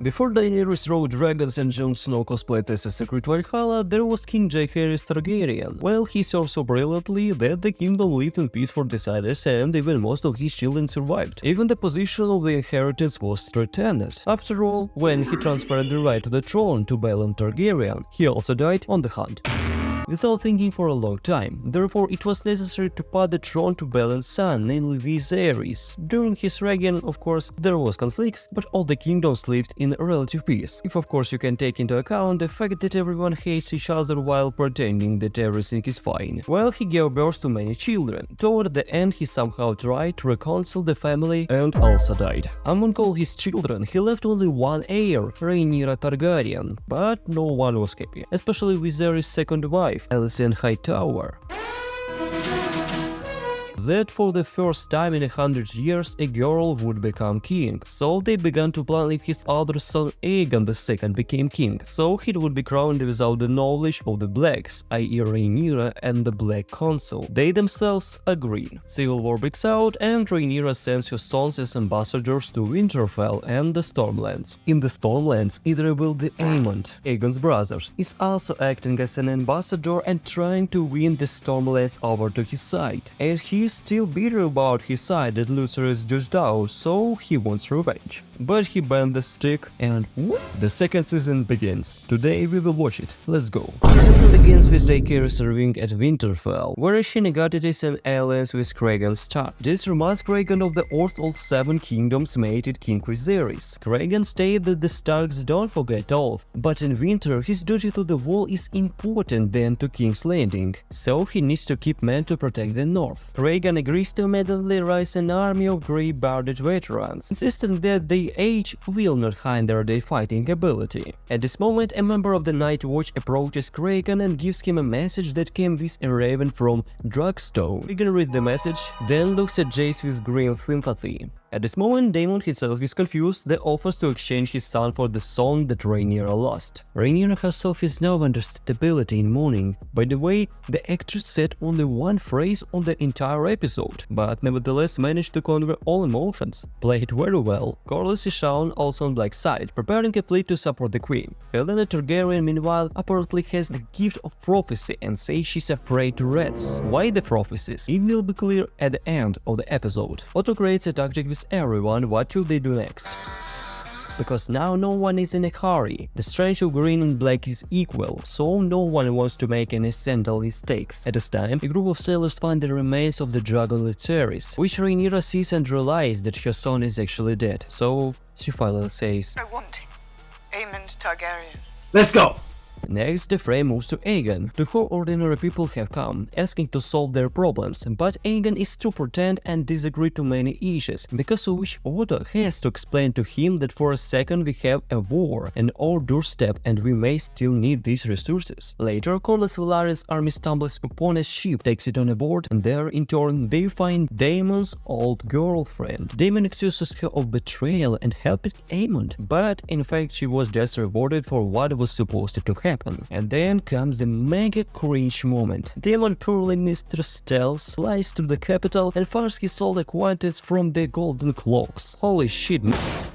Before Daenerys rode dragons and Jon Snow cosplayed as a secret Valhalla, there was King Jaehaerys Targaryen. Well, he served so brilliantly that the kingdom lived in peace for decades and even most of his children survived. Even the position of the inheritance was threatened. After all, when he transferred the right to the throne to Balon Targaryen, he also died on the hunt. Without thinking for a long time, therefore it was necessary to pass the throne to Balon's son, namely Viserys. During his reign, of course, there was conflicts, but all the kingdoms lived in relative peace. If of course you can take into account the fact that everyone hates each other while pretending that everything is fine. Well, he gave birth to many children. Toward the end he somehow tried to reconcile the family and also died. Among all his children, he left only one heir, Rhaenyra Targaryen, but no one was happy, especially Viserys' second wife, Alicent Hightower. That for the first time in 100 years a girl would become king, so they began to plan if his other son Aegon II became king, so he would be crowned without the knowledge of the Blacks, i.e. Rhaenyra and the Black Council. They themselves agreed. Civil war breaks out and Rhaenyra sends her sons as ambassadors to Winterfell and the Stormlands. In the Stormlands, either will the Aemond, Aegon's brother, is also acting as an ambassador and trying to win the Stormlands over to his side, as he is still bitter about his side that Luther is judged out, so he wants revenge. But he bent the stick and whoop, the second season begins. Today we will watch it. Let's go. The season begins with Jaehaerys serving at Winterfell, where she negotiated an alliance with Cregan Stark. This reminds Cregan of the oath all 7 kingdoms made it King Viserys. Cregan stated that the Starks don't forget oath, but in winter his duty to the wall is important than to King's Landing, so he needs to keep men to protect the north. Cregan agrees to immediately raise an army of grey-bearded veterans, insisting that their age will not hinder their fighting ability. At this moment, a member of the Night Watch approaches Cregan and gives him a message that came with a raven from Dragstone. Cregan reads the message, then looks at Jace with grim sympathy. At this moment, Daemon himself is confused, then offers to exchange his son for the son that Rhaenyra lost. Rhaenyra herself is now understandability in mourning. By the way, the actress said only one phrase on the entire episode, but nevertheless managed to convey all emotions. Played very well. Corlys is shown also on Black's side, preparing a fleet to support the queen. Helena Targaryen, meanwhile, apparently has the gift of prophecy and says she's afraid to rats. Why the prophecies? It will be clear at the end of the episode. Otto creates a tactic with everyone. What should they do next? Because now no one is in a hurry. The strength of green and black is equal, so no one wants to make any accidental mistakes. At this time, a group of sailors find the remains of the dragon Viserys, which Rhaenyra sees and realizes that her son is actually dead, so she finally says, I want him. Aemond Targaryen. Let's go! Next, the frame moves to Aegon, to whom ordinary people have come, asking to solve their problems, but Aegon is too pretend and disagree to many issues, because of which Otto has to explain to him that for a second we have a war on our doorstep and we may still need these resources. Later, Corlys Velaryon's army stumbles upon a ship, takes it on a board, and there in turn they find Daemon's old girlfriend. Daemon accuses her of betrayal and helping Aemond, but in fact she was just rewarded for what was supposed to happen. And then comes the mega cringe moment. Daemon, poorly Mr. Stealth, flies to the capital and fires his old acquaintance from the Golden Cloaks. Holy shit,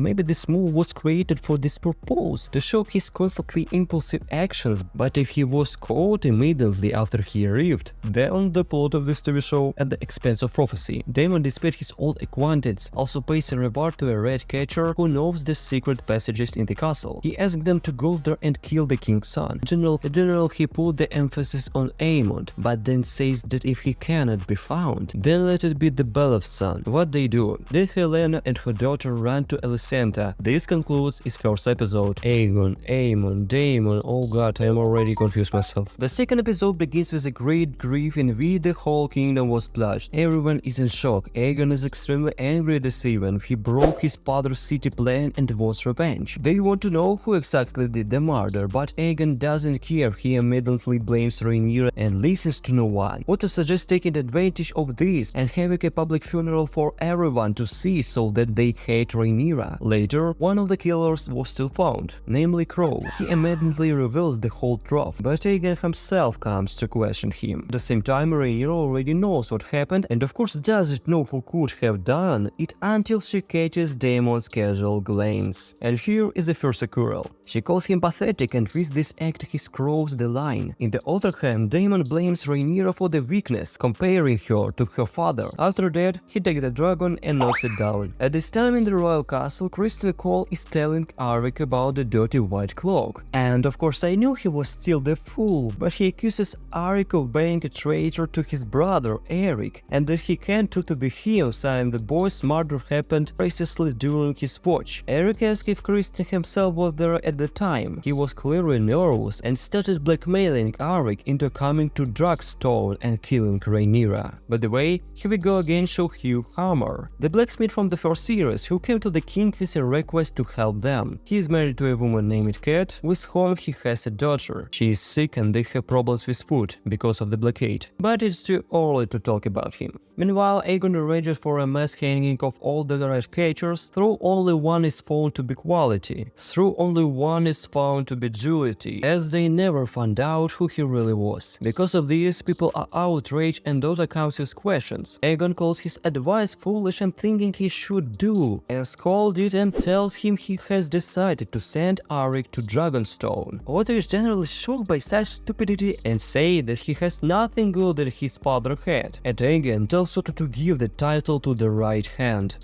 maybe this move was created for this purpose, to show his constantly impulsive actions, but if he was caught immediately after he arrived, then the plot of this TV show at the expense of prophecy. Daemon, despite his old acquaintance, also pays a reward to a red catcher who knows the secret passages in the castle. He asks them to go there and kill the king's son. General, he put the emphasis on Aemond, but then says that if he cannot be found, then let it be the beloved son. What they do? Then Helena and her daughter run to Alicenta. This concludes his first episode. Aegon, Aemond, Daemon, oh god, I am already confused myself. The second episode begins with a great grief in which the whole kingdom was plunged. Everyone is in shock. Aegon is extremely angry at this event. He broke his father's city plan and wants revenge. They want to know who exactly did the murder, but Aegon doesn't care, he immediately blames Rhaenyra and listens to no one. Otto suggests taking advantage of this and having a public funeral for everyone to see so that they hate Rhaenyra. Later, one of the killers was still found, namely Crow. He immediately reveals the whole truth, but Aegon himself comes to question him. At the same time, Rhaenyra already knows what happened and of course doesn't know who could have done it until she catches Daemon's casual glance. And here is the first quarrel. She calls him pathetic and with this act he crossed the line. In the other hand, Daemon blames Rhaenyra for the weakness, comparing her to her father. After that, he takes the dragon and knocks it down. At this time in the royal castle, Criston Cole is telling Arik about the dirty white cloak. And of course I knew he was still the fool, but he accuses Arik of being a traitor to his brother Eric, and that he can't do to be him, saying the boy's murder happened precisely during his watch. Eric asks if Criston himself was there at the time. He was clearly nervous and started blackmailing Arik into coming to Dragonstone and killing Rhaenyra. By the way, here we go again show Hugh Hammer, the blacksmith from the first series who came to the king with a request to help them. He is married to a woman named Kat, with whom he has a daughter. She is sick and they have problems with food because of the blockade, but it's too early to talk about him. Meanwhile, Aegon arranges for a mass hanging of all the red creatures, through only one is found to be quality, through only one is found to be duality, as they never found out who he really was. Because of this, people are outraged and Otto comes with questions. Aegon calls his advice foolish and thinking he should do, as Cole did, and tells him he has decided to send Arik to Dragonstone. Otto is generally shocked by such stupidity and say that he has nothing good that his father had. And Aegon tells Otto to give the title to the right hand.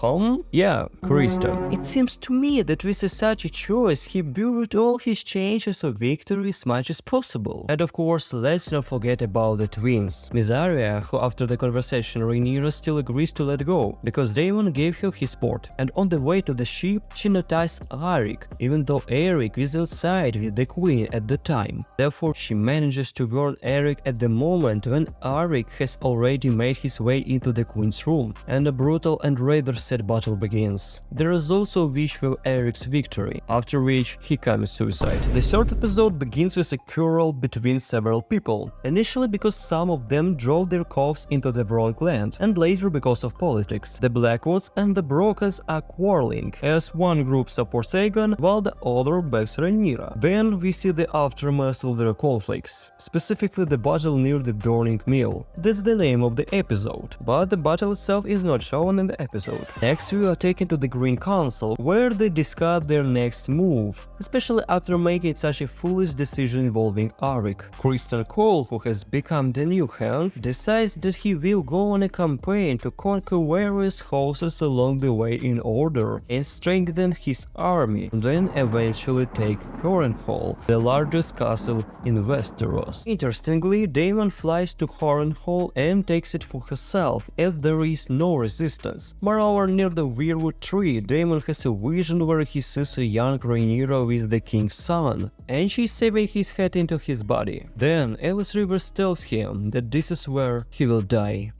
Yeah, Criston. It seems to me that with such a choice he buried all his chances of victory as much as possible. And of course, let's not forget about the twins. Miss Arya, who after the conversation Rhaenyra still agrees to let go, because Daemon gave her his port, and on the way to the ship she noticed Arik, even though Eric is inside with the queen at the time. Therefore, she manages to warn Eric at the moment when Arik has already made his way into the queen's room, and a brutal and rather sad battle begins. There is also a wish for Eric's victory, after which he commits suicide. The third episode begins with a quarrel between several people, initially because some of them drove their cows into the wrong land, and later because of politics. The Blackwoods and the Brokens are quarreling, as one group supports Aegon while the other backs Rhaenyra. Then we see the aftermath of their conflicts, specifically the battle near the burning mill. That's the name of the episode, but the battle itself is not shown in the episode. Next we are taken to the Green Council, where they discuss their next move, especially after making such a foolish decision involving Arik. Criston Cole, who has become the new hand, decides that he will go on a campaign to conquer various houses along the way in order and strengthen his army, then eventually take Harrenhal, the largest castle in Westeros. Interestingly, Daemon flies to Harrenhal and takes it for herself, as there is no resistance. Moreover, near the weirwood tree, Daemon has a vision where he sees a young Rhaenyra with the king's son, and she's saving his head into his body. Then Alice Rivers tells him that this is where he will die.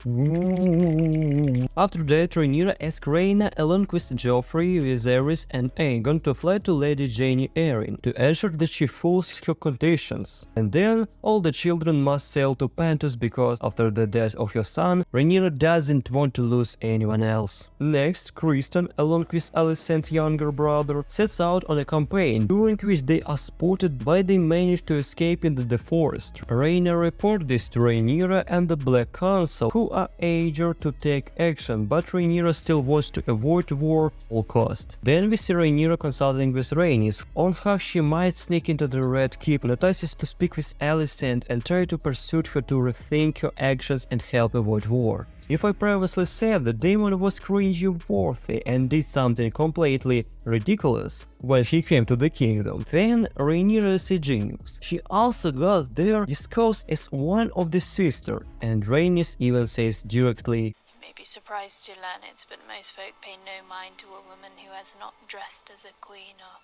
After that, Rhaenyra asks Rhaena along with Joffrey, Viserys and Aegon to fly to Lady Jaime Arryn to ensure that she fulfills her conditions. And then all the children must sail to Pentos because after the death of her son, Rhaenyra doesn't want to lose anyone else. Next, Criston, along with Alicent's younger brother, sets out on a campaign, during which they are spotted but they manage to escape into the forest. Rhaena reports this to Rhaenyra and the Black Council, who are eager to take action, but Rhaenyra still wants to avoid war at all cost. Then we see Rhaenyra consulting with Rhaenys on how she might sneak into the Red Keep, notices to speak with Alicent and try to persuade her to rethink her actions and help avoid war. If I previously said that Daemon was cringe-worthy and did something completely ridiculous when he came to the kingdom, then Rhaenyra is a genius. She also got there discussed as one of the sisters, and Rhaenys even says directly, "You may be surprised to learn it, but most folk pay no mind to a woman who has not dressed as a queen or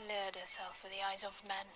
lured herself with the eyes of men."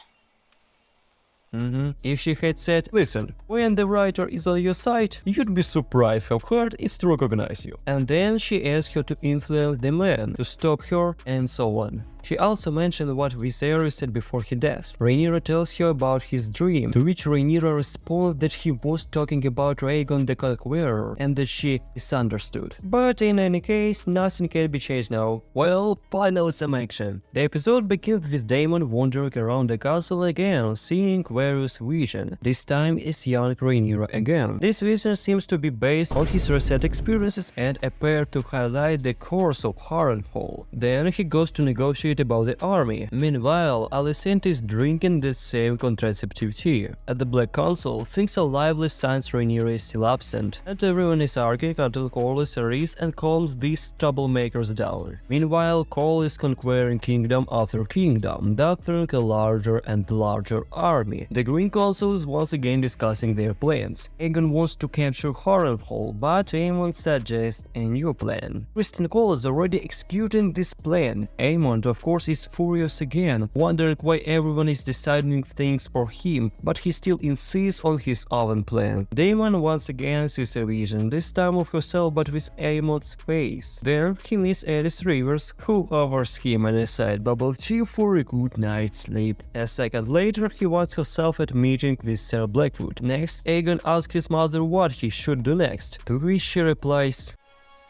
If she had said, "Listen, when the writer is on your side, you'd be surprised how hard it's to recognize you." And then she asked her to influence the man, to stop her, and so on. She also mentioned what Viserys said before his death. Rhaenyra tells her about his dream, to which Rhaenyra responds that he was talking about Rhaegon the Conqueror and that she misunderstood. But in any case, nothing can be changed now. Well, finally some action. The episode begins with Daemon wandering around the castle again, seeing various visions. This time it's young Rhaenyra again. This vision seems to be based on his recent experiences and appear to highlight the course of Harrenhal. Then he goes to negotiate about the army. Meanwhile, Alicent is drinking the same contraceptive tea. At the Black Council, things are lively since Rhaenyra is still absent, and everyone is arguing until Corlys arrives and calms these troublemakers down. Meanwhile, Cole is conquering kingdom after kingdom, gathering a larger and larger army. The Green Council is once again discussing their plans. Aegon wants to capture Harrenhal, but Aemon suggests a new plan. Criston Cole is already executing this plan. Aemon, of course, is furious again, wondering why everyone is deciding things for him, but he still insists on his own plan. Daemon once again sees a vision, this time of herself but with Aemon's face. There he meets Alice Rivers, who offers him an aside bubble tea for a good night's sleep. A second later, he wants herself at meeting with Sir Blackwood. Next, Aegon asks his mother what he should do next, to which she replies,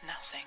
Nothing.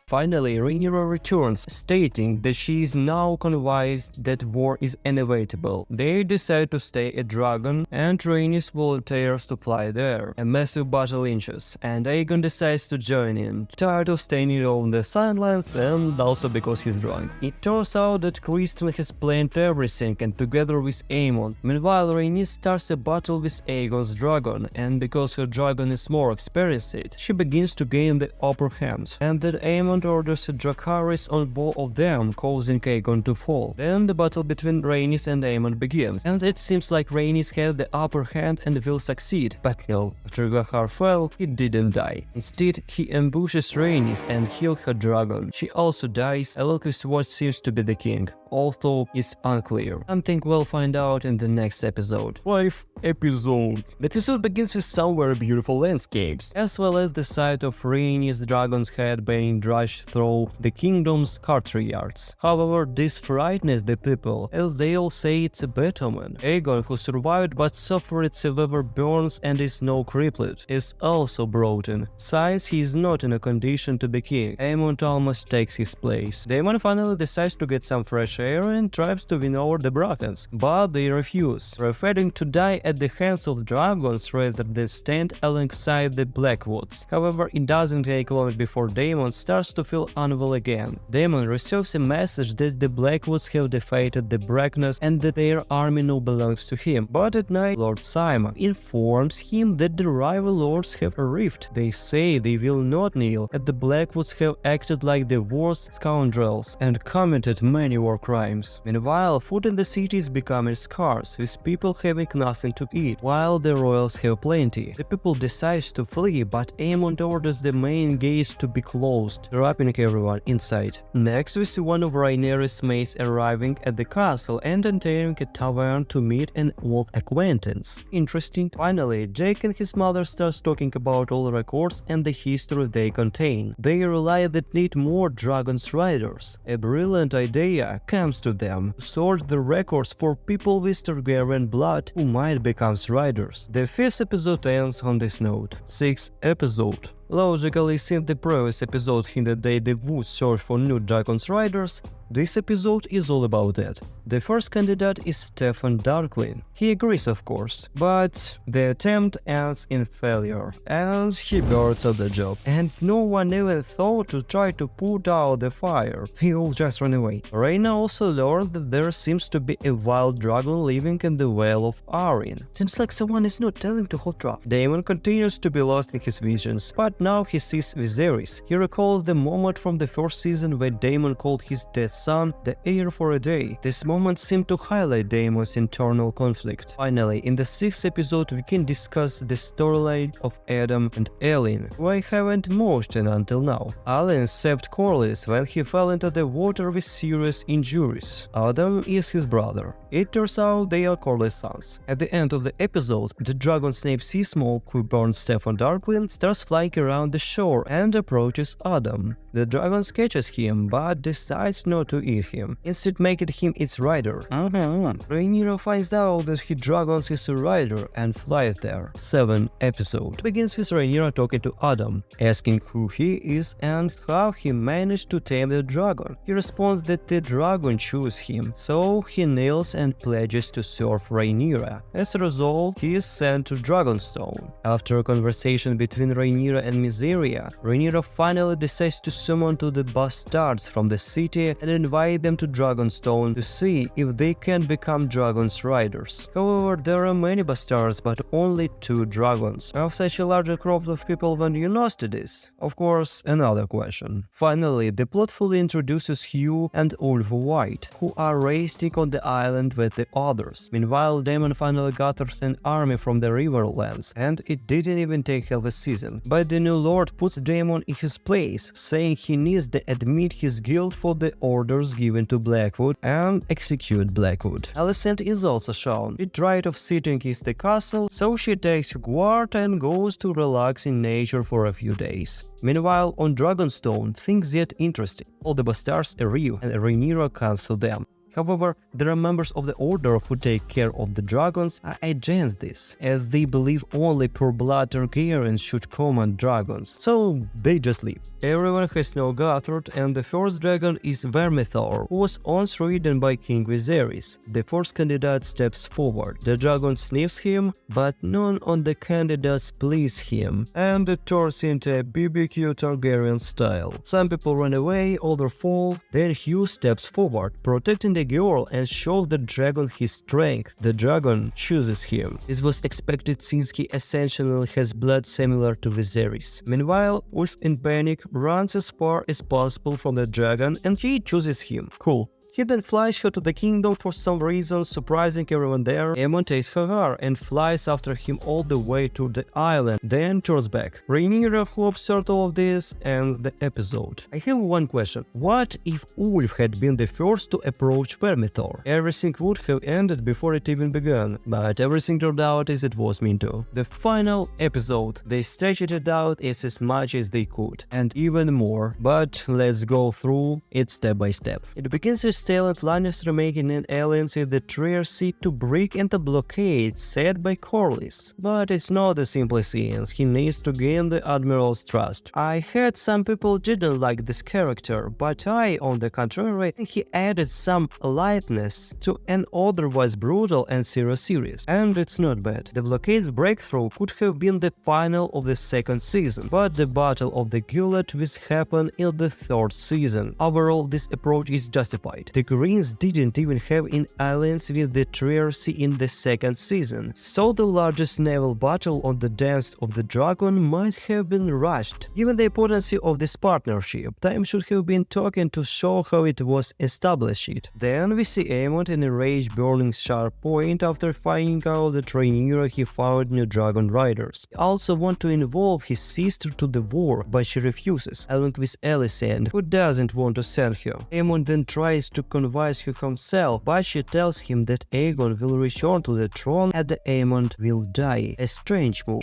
Finally, Rhaenyra returns, stating that she is now convinced that war is inevitable. They decide to stay at Dragon, and Rhaenys volunteers to fly there. A massive battle ensues, and Aegon decides to join in, tired of staying on the sidelines and also because he's drunk. It turns out that Criston has planned everything, and together with Aemon. Meanwhile, Rhaenys starts a battle with Aegon's dragon, and because her dragon is more experienced, she begins to gain the upper hand, and that Aemon orders a Dracarys on both of them, causing Aegon to fall. Then the battle between Rhaenys and Aemon begins, and it seems like Rhaenys has the upper hand and will succeed. But no, after Dracar fell, he didn't die. Instead, he ambushes Rhaenys and kills her dragon. She also dies, along with what seems to be the king, although it's unclear. Something we'll find out in the next episode. 5th episode. The episode begins with some very beautiful landscapes, as well as the sight of Rhaenys' dragon's head being dragged through the kingdom's courtyards. However, this frightens the people, as they all say it's a bad omen. Aegon, who survived but suffered severe burns and is now crippled, is also brought in. Since he is not in a condition to be king, Aemon almost takes his place. Daemon finally decides to get some fresh air and tries to win over the Brackens, but they refuse, preferring to die at the hands of dragons rather than stand alongside the Blackwoods. However, it doesn't take long before Daemon starts to feel unwell again. Daemon receives a message that the Blackwoods have defeated the Brackens and that their army now belongs to him. But at night, Lord Simon informs him that the rival lords have a rift. They say they will not kneel, and the Blackwoods have acted like the worst scoundrels and committed many war crimes. Meanwhile, food in the city is becoming scarce, with people having nothing to eat, while the royals have plenty. The people decide to flee, but Aemon orders the main gates to be closed, trapping everyone inside. Next, we see one of Rhaenyra's maids arriving at the castle and entering a tavern to meet an old acquaintance. Interesting. Finally, Jake and his mother starts talking about all records and the history they contain. They realize that need more Dragon's Riders. A brilliant idea comes to them: sort the records for people with Targaryen blood who might become riders. The 5th episode ends on this note. 6th episode. Logically, since the previous episode hinted that they would search for new Dragon's Riders, this episode is all about that. The first candidate is Stefan Darklin. He agrees, of course, but the attempt ends in failure, and he burns on the job. And no one even thought to try to put out the fire. They all just ran away. Rhaena also learned that there seems to be a wild dragon living in the Vale of Arryn. Seems like someone is not telling the whole truth. Daemon continues to be lost in his visions, but now he sees Viserys. He recalls the moment from the first season where Daemon called his dead son the heir for a day. This moment seemed to highlight Daemon's internal conflict. Finally, in the 6th episode, we can discuss the storyline of Adam and Ellen, who I haven't mentioned until now. Alan saved Corlys when he fell into the water with serious injuries. Adam is his brother. It turns out they are Corlys' sons. At the end of the episode, the dragon Snape Seasmoke, who burns Stefan Darklin, starts flying around the shore and approaches Adam. The dragon catches him, but decides not to eat him, instead making him its rider. Rhaenyra finds out that he dragons his rider and flies there. 7th episode begins with Rhaenyra talking to Adam, asking who he is and how he managed to tame the dragon. He responds that the dragon chose him, so he kneels and pledges to serve Rhaenyra. As a result, he is sent to Dragonstone. After a conversation between Rhaenyra and Mysaria, Rhaenyra finally decides to summon to the bastards from the city and invite them to Dragonstone to see if they can become dragons' riders. However, there are many bastards but only 2 dragons. Of such a large crop of people when you lost this? Of course, another question. Finally, the plot fully introduces Hugh and Ulf White, who are racing on the island with the others. Meanwhile, Daemon finally gathers an army from the Riverlands, and it didn't even take half a season. But the new lord puts Daemon in his place, saying he needs to admit his guilt for the orders given to Blackwood and execute Blackwood. Alicent is also shown. She tried of sitting in the castle, so she takes a guard and goes to relax in nature for a few days. Meanwhile, on Dragonstone, things get interesting. All the bastards arrive and Rhaenyra comes to them. However, there are members of the Order who take care of the dragons are against this, as they believe only pure-blood Targaryens should command dragons, so they just leave. Everyone has now gathered, and the first dragon is Vermithor, who was once ridden by King Viserys. The first candidate steps forward. The dragon sniffs him, but none of the candidates please him, and it turns into a BBQ Targaryen style. Some people run away, others fall, then Hugh steps forward, protecting the girl and show the dragon his strength. The dragon chooses him. This was expected since he essentially has blood similar to Viserys. Meanwhile, Ulf in panic runs as far as possible from the dragon and he chooses him. Cool. He then flies her to the kingdom for some reason, surprising everyone there. Aemon takes her and flies after him all the way to the island, then turns back. Rhaenyra, who observed all of this, ends the episode. I have one question. What if Ulf had been the first to approach Vermithor? Everything would have ended before it even began, but everything turned out as it was meant to. The final episode, they stretched it out as much as they could, and even more, but let's go through it step by step. It begins with Talent Lannister making an alliance with the Trier seek to break into blockade set by Corlys. But it's not as simple as seems. He needs to gain the Admiral's trust. I heard some people didn't like this character, but I, on the contrary, think he added some lightness to an otherwise brutal and serious series. And it's not bad. The blockade's breakthrough could have been the final of the 2nd season, but the Battle of the Gullet will happen in the 3rd season. Overall, this approach is justified. The Greens didn't even have an alliance with the Trier in the 2nd season, so the largest naval battle on the Dance of the Dragon might have been rushed. Given the importance of this partnership, time should have been taken to show how it was established. Then we see Aemon in a rage burning Sharp Point after finding out that Rhaenyra he found new dragon riders. He also wants to involve his sister to the war, but she refuses, along with Alicent, who doesn't want to send her. Aemon then tries to convince her himself, but she tells him that Aegon will return to the throne and that Aemon will die. A strange move.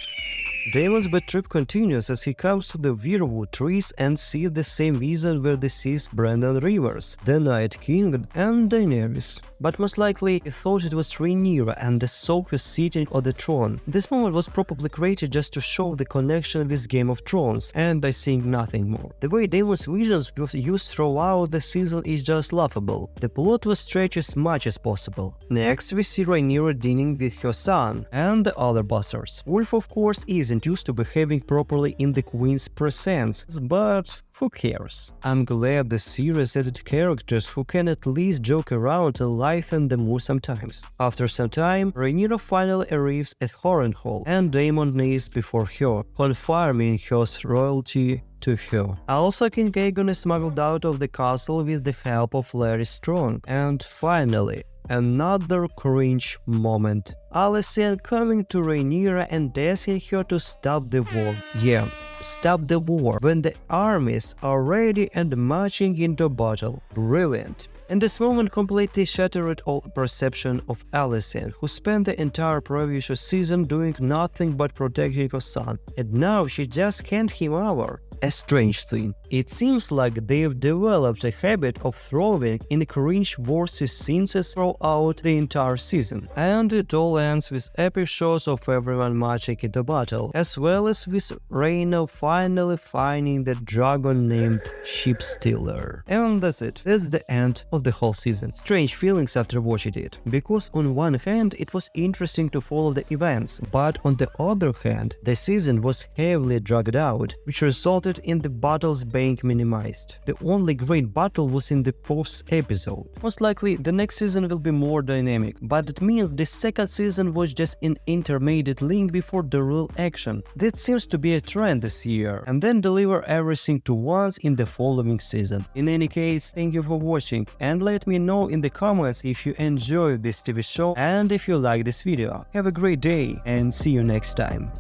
Daemon's bad trip continues as he comes to the Weirwood trees and sees the same vision where he sees Brandon Rivers, the Night King and Daenerys. But most likely he thought it was Rhaenyra and saw her sitting on the throne. This moment was probably created just to show the connection with Game of Thrones, and I think nothing more. The way Daemon's visions were used throughout the season is just laughable. The plot was stretched as much as possible. Next we see Rhaenyra dealing with her son and the other bastards. Wolf of course isn't used to behaving properly in the Queen's presence, but who cares? I'm glad the series added characters who can at least joke around and lighten the mood sometimes. After some time, Rhaenyra finally arrives at Harrenhal and Daemon kneels before her, confirming her royalty to her. Also, King Aegon is smuggled out of the castle with the help of Larry Strong. And finally, another cringe moment. Alicent coming to Rhaenyra and asking her to stop the war. Yeah, stop the war when the armies are ready and marching into battle. Brilliant. And this moment completely shattered all perception of Alicent, who spent the entire previous season doing nothing but protecting her son. And now she just can't him over. A strange thing. It seems like they've developed a habit of throwing in cringe-worthy scenes throughout the entire season, and it all ends with epic shots of everyone marching into battle, as well as with Reino finally finding the dragon named Ship Stealer. And that's it. That's the end of the whole season. Strange feelings after watching it, because on one hand it was interesting to follow the events, but on the other hand the season was heavily dragged out, which resulted in the battles being minimized. The only great battle was in the 4th episode. Most likely the next season will be more dynamic, but it means the second season was just an intermediate link before the real action. That seems to be a trend this year, and then deliver everything to once in the following season. In any case, thank you for watching, and let me know in the comments if you enjoyed this TV show and if you like this video. Have a great day and see you next time.